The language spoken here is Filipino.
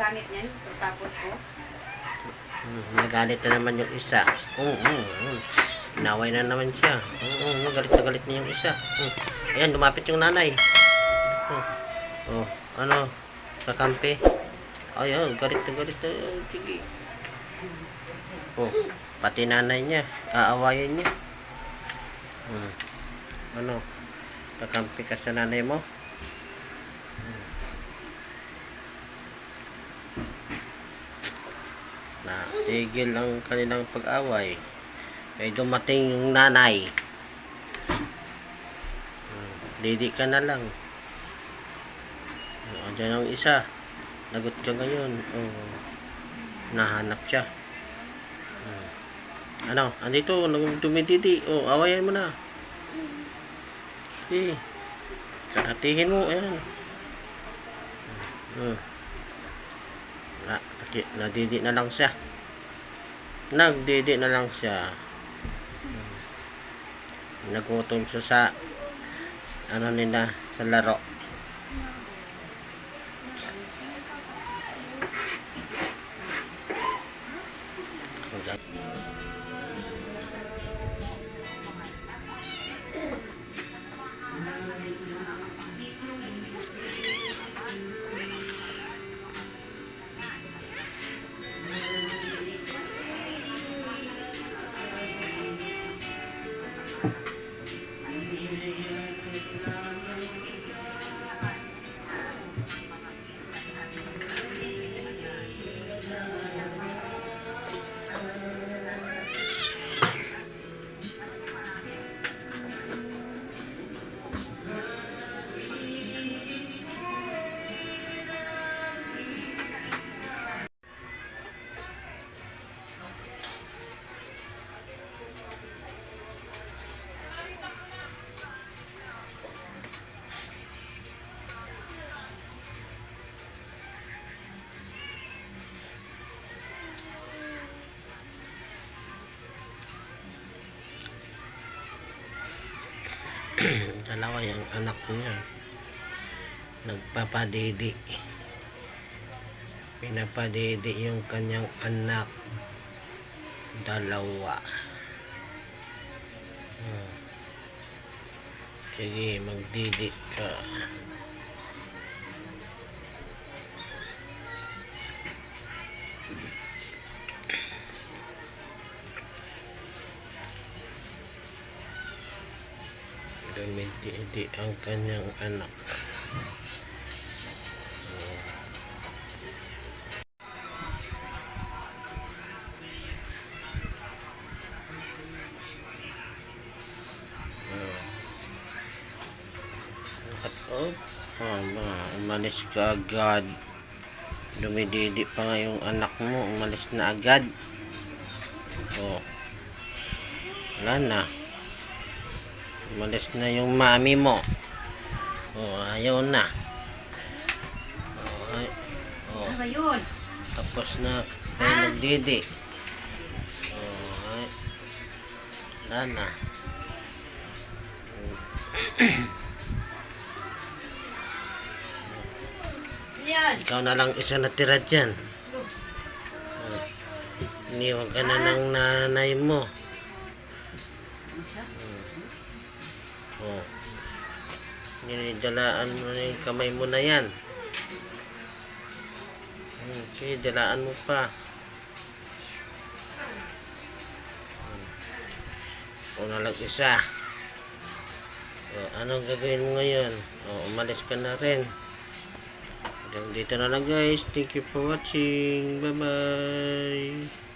gamit niyan. Tapos ko. Nagalit na naman yung isa. Inaway na naman siya. Galit na galit na yung isa. Ayan, lumapit yung nanay. Ano? Kakampi. Ayan, galit na galit na. Sige. Pati nanay niya. Aawayan niya. Ano? Kakampi ka sa nanay mo? Tigil ang kanilang pag-away. Ay dumating yung nanay. Didi ka na lang. Diyan ang isa. Lagot ka ngayon. Nahanap siya. Ano? Andito. Dumididi. Awayan mo na. Karatihin mo. Ayan. Nadidi na lang siya. Nagdidi na lang siya. Nagutom siya sa ano nila, sa laro. Dalawa yung anak niya, nagpapadidi, pinapadidi yung kanyang anak, dalawa. Sige, magdidi ka. Dumididi ang kanyang anak. Umalis ka agad. Dumididi pa nga yung anak mo, umalis na agad. Wala na. Umalis na yung mami mo. Ayaw na. Tapos na kayo magdidi. Wala na. Ikaw na lang isa natira dyan. Iniwan ka na ng nanay mo. Dalaan mo na yung kamay mo na yan. Okay, dalaan mo pa. Na lang isa. Anong gagawin mo ngayon? Umalis ka na rin. Hanggang dito na lang guys. Thank you for watching. Bye bye.